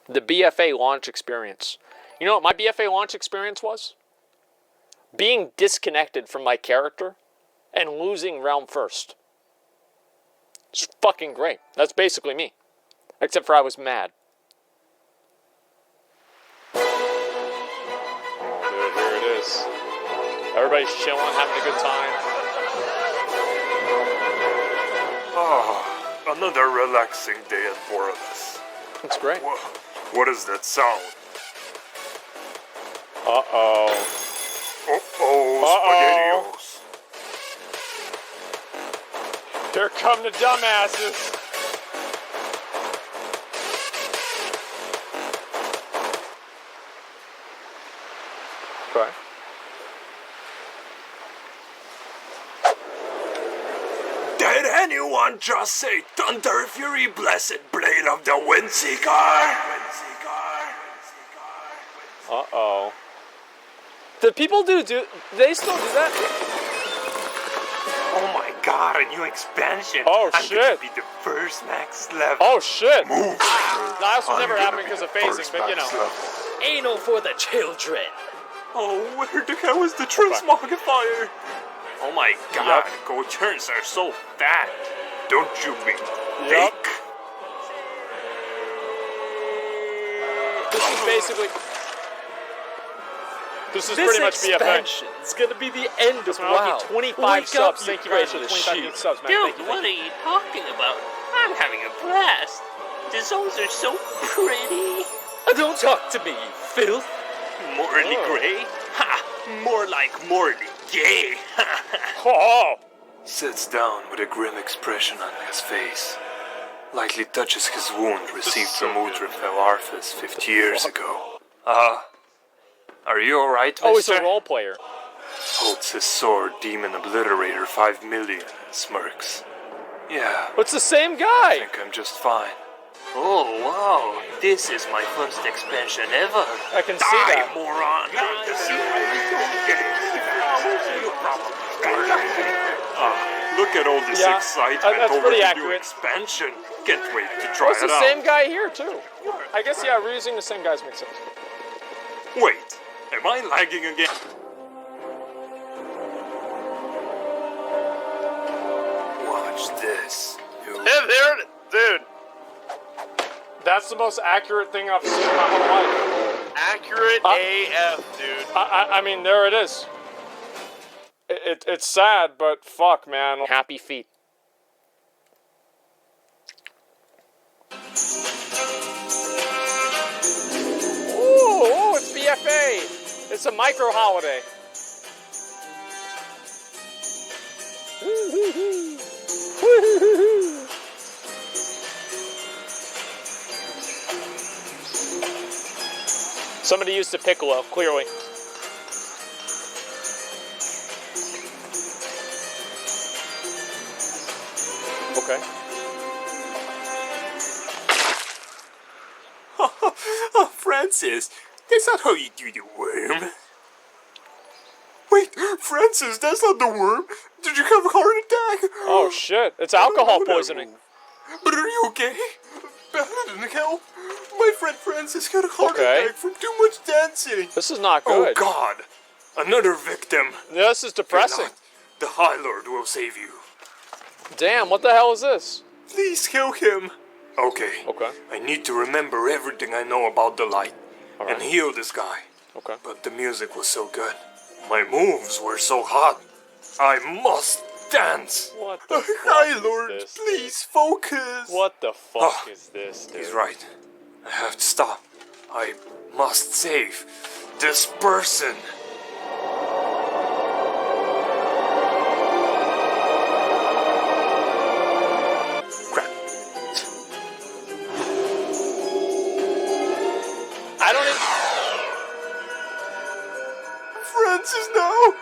The BFA launch experience. You know what my BFA launch experience was? Being disconnected from my character and losing round first. It's fucking great. That's basically me. Except for I was mad. Oh, dude, here it is. Everybody's chilling, having a good time. Ah, another relaxing day at Borealis. That's great. What is that sound? Uh-oh. SpaghettiOs. Here come the dumbasses. Okay. Did anyone just say Thunder Fury Blessed Blade of the Windseeker? Uh-oh. Do people do they still do that? Oh my god, a new expansion. Oh, I'm shit. gonna be the first max level. Oh, shit. Move. That also never happened because of phasing, but you know. Anal for the children. Oh, where the hell is the transmogrifier? Oh my god, Go-Turns are so fat. Don't you mean fake? This is basically... This is This pretty much BFA. expansion is gonna be the end of WoW. 25 Wake subs. up, Thank you very much for the friendless 25 sheep. subs, man. Dude, Thank you. what are you talking about? I'm having a blast. The zones are so pretty. Don't talk to me, you filth. Morally gray? Ha! More like morally gay. Oh! Sits down with a grim expression on his face. Lightly touches his wound received from Udrafel Arthas 50 years ago. Are you alright, Oh, he's mister? a role player. Holds his sword, Demon Obliterator 5 million, and smirks. Yeah, It's the same I guy. think I'm just fine. Oh, wow. This is my first expansion ever. I can see that. moron! Look at all this Yeah, excitement that's over pretty the new accurate. expansion. Can't wait to try It's it the out. same guy here, too. I guess, yeah, reusing the same guys makes sense. Wait, am I lagging again? Watch this. There it is. Dude. That's the most accurate thing I've seen in my whole life. Accurate AF, dude. I mean, there it is. It's sad, but fuck, man. Happy feet. Ooh, it's BFA. It's a micro holiday. Somebody used a piccolo, clearly. Okay. Oh, Francis, that's not how you do the worm. Wait, Francis, that's not the worm. Did you have a heart attack? Oh shit, it's alcohol poisoning. But are you okay? That didn't help. My friend Francis got a heart Okay. attack from too much dancing. This is not Oh good. God, another victim. This is Fear depressing. not. The High Lord will save you. Damn, what the hell is this? Please kill him. Okay. Okay. I need to remember everything I know about the light Alright. and heal this guy. Okay. But the music was so good. My moves were so hot. I must dance. What the fuck High is Lord, this, dude? please focus. What the fuck Oh, is this, dude? He's right. I have to stop. I must save this person. Crap. I don't even... Francis, no!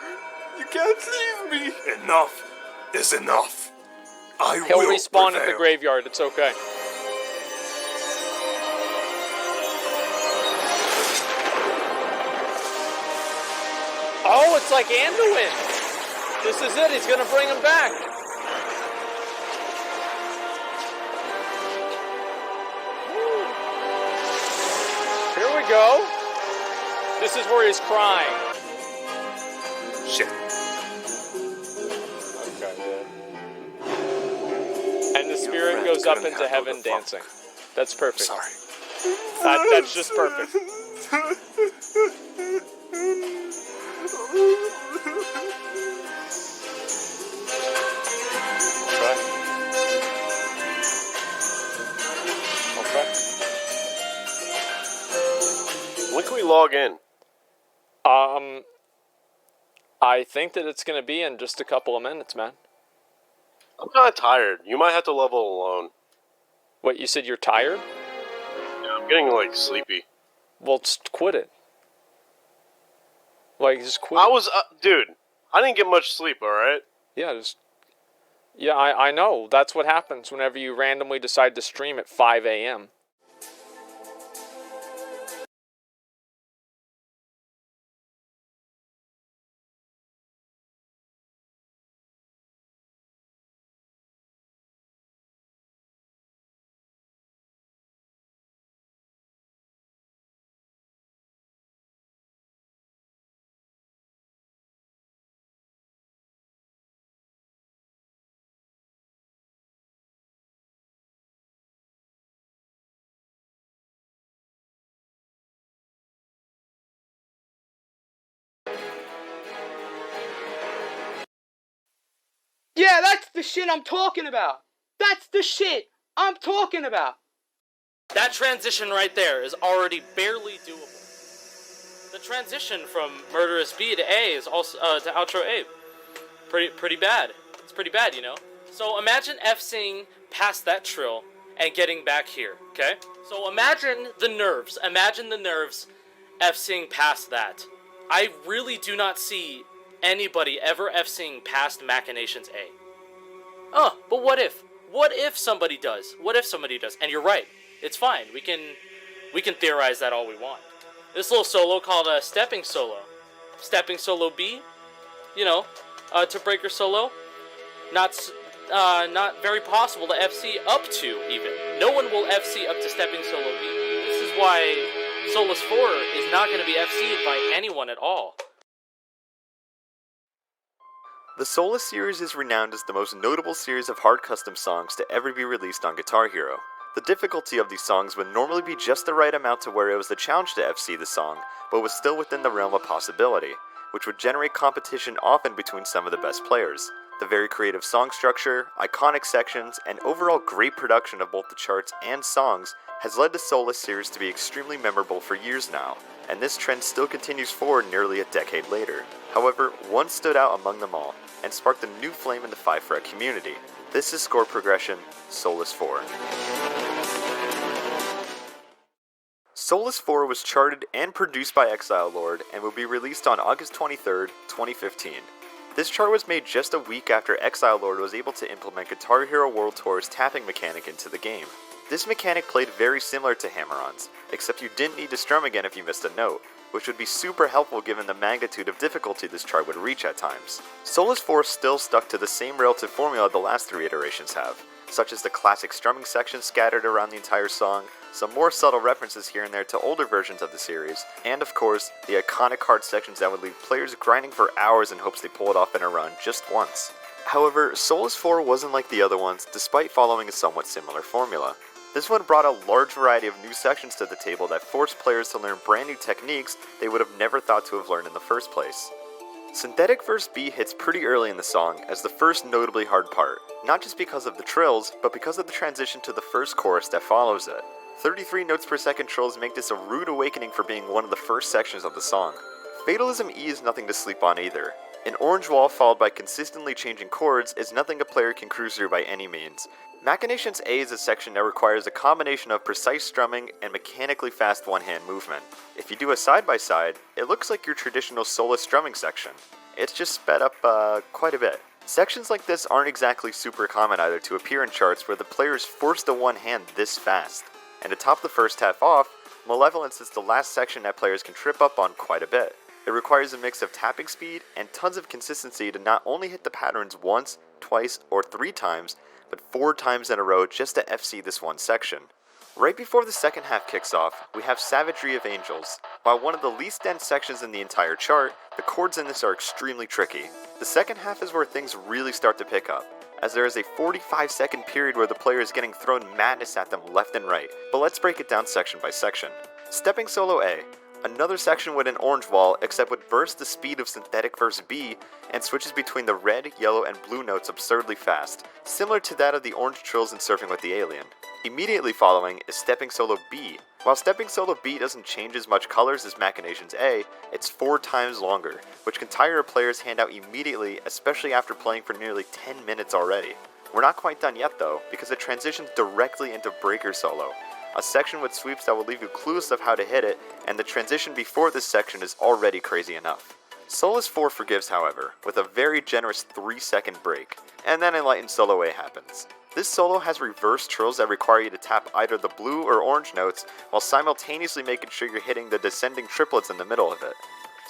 You can't leave me! Enough is enough. I He'll will respawn at the prevail. graveyard, it's okay. Oh, it's like Anduin! This is it, he's gonna bring him back! we go. This is where he's crying. Shit. Okay. And the spirit goes up into heaven dancing. That's perfect. Sorry. That's just perfect. Okay. When can we log in? I think that it's gonna be in just a couple of minutes, man. I'm kind of tired. You might have to level alone. What, you said you're tired? Yeah, I'm getting, like, sleepy. Well, just quit it. Like, just quit. Dude, I didn't get much sleep, alright? Yeah, just... Yeah, I know. That's what happens whenever you randomly decide to stream at 5 a.m. Yeah, that's the shit I'm talking about. That's the shit I'm talking about. That transition right there is already barely doable. The transition from Murderous B to A is also to Outro A. Pretty bad. It's pretty bad, you know. So imagine F-sing past that trill and getting back here, okay? So imagine the nerves. Imagine the nerves F-sing past that. I really do not see anybody ever F-sing past Machinations A. Oh, but what if? What if somebody does? What if somebody does? And you're right. It's fine. We can theorize that all we want. This little solo called Stepping Solo. Stepping Solo B, you know, to Breaker Solo. Not very possible to FC up to, even. No one will FC up to Stepping Solo B. This is why Solus 4 is not going to be FC'd by anyone at all. The Solus series is renowned as the most notable series of hard custom songs to ever be released on Guitar Hero. The difficulty of these songs would normally be just the right amount to where it was a challenge to FC the song, but was still within the realm of possibility, which would generate competition often between some of the best players. The very creative song structure, iconic sections, and overall great production of both the charts and songs has led the Solus series to be extremely memorable for years now, and this trend still continues forward nearly a decade later. However, one stood out among them all, and sparked a new flame in the 5-fret community. This is score progression, Solus 4. Solus 4 was charted and produced by Exile Lord and will be released on August 23rd, 2015. This chart was made just a week after Exile Lord was able to implement Guitar Hero World Tour's tapping mechanic into the game. This mechanic played very similar to Hammer-On's, except you didn't need to strum again if you missed a note, which would be super helpful given the magnitude of difficulty this chart would reach at times. Solus 4 still stuck to the same relative formula the last 3 iterations have, such as the classic strumming section scattered around the entire song, some more subtle references here and there to older versions of the series, and of course, the iconic hard sections that would leave players grinding for hours in hopes they pull it off in a run just once. However, Solus 4 wasn't like the other ones, despite following a somewhat similar formula. This one brought a large variety of new sections to the table that forced players to learn brand new techniques they would have never thought to have learned in the first place. Synthetic Verse B hits pretty early in the song as the first notably hard part, not just because of the trills, but because of the transition to the first chorus that follows it. 33 notes per second trills make this a rude awakening for being one of the first sections of the song. Fatalism E is nothing to sleep on either. An orange wall followed by consistently changing chords is nothing a player can cruise through by any means. Machinations A is a section that requires a combination of precise strumming and mechanically fast one-hand movement. If you do a side-by-side, it looks like your traditional Solus strumming section. It's just sped up quite a bit. Sections like this aren't exactly super common either to appear in charts where the player is forced to one-hand this fast. And to top the first half off, Malevolence is the last section that players can trip up on quite a bit. It requires a mix of tapping speed and tons of consistency to not only hit the patterns once, twice, or 3 times, but 4 times in a row just to FC this one section. Right before the second half kicks off, we have Savagery of Angels. While one of the least dense sections in the entire chart, the chords in this are extremely tricky. The second half is where things really start to pick up, as there is a 45-second period where the player is getting thrown madness at them left and right. But let's break it down section by section. Stepping Solo A, another section with an orange wall except with bursts the speed of Synthetic Verse B and switches between the red, yellow, and blue notes absurdly fast, similar to that of the orange trills in Surfing with the Alien. Immediately following is Stepping Solo B. While Stepping Solo B doesn't change as much colors as Machinations A, it's 4 times longer, which can tire a player's hand out immediately, especially after playing for nearly 10 minutes already. We're not quite done yet though, because it transitions directly into Breaker Solo, a section with sweeps that will leave you clueless of how to hit it, and the transition before this section is already crazy enough. Solace 4 forgives, however, with a very generous 3-second break, and then Enlightened Solo A happens. This solo has reverse trills that require you to tap either the blue or orange notes while simultaneously making sure you're hitting the descending triplets in the middle of it.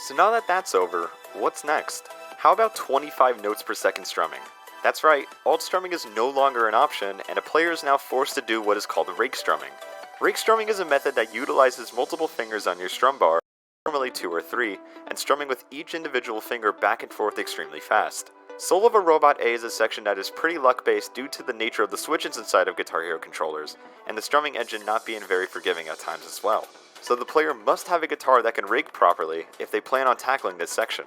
So now that that's over, what's next? How about 25 notes per second strumming? That's right, alt strumming is no longer an option, and a player is now forced to do what is called rake strumming. Rake strumming is a method that utilizes multiple fingers on your strum bar, normally 2 or 3, and strumming with each individual finger back and forth extremely fast. Soul of a Robot A is a section that is pretty luck-based due to the nature of the switches inside of Guitar Hero controllers, and the strumming engine not being very forgiving at times as well. So the player must have a guitar that can rake properly if they plan on tackling this section.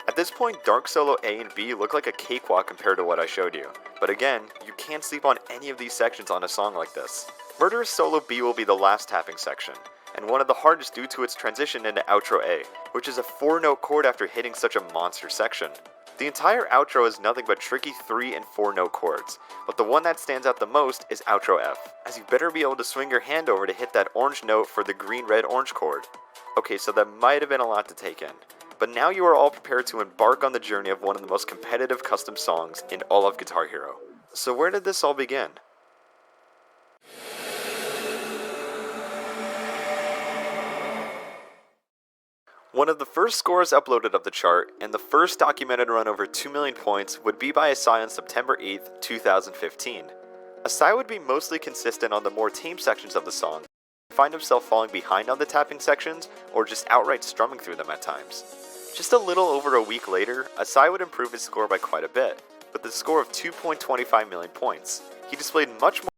At this point, Dark Solo A and B look like a cakewalk compared to what I showed you, but again, you can't sleep on any of these sections on a song like this. Murderous Solo B will be the last tapping section, and one of the hardest due to its transition into Outro A, which is a 4-note chord after hitting such a monster section. The entire outro is nothing but tricky 3 and 4-note chords, but the one that stands out the most is Outro F, as you better be able to swing your hand over to hit that orange note for the green-red-orange chord. Okay, so that might have been a lot to take in, but now you are all prepared to embark on the journey of one of the most competitive custom songs in all of Guitar Hero. So where did this all begin? One of the first scores uploaded of the chart, and the first documented run over 2 million points, would be by Asai on September 8th, 2015. Asai would be mostly consistent on the more tame sections of the song, find himself falling behind on the tapping sections, or just outright strumming through them at times. Just a little over a week later, Asai would improve his score by quite a bit, with a score of 2.25 million points. He displayed much more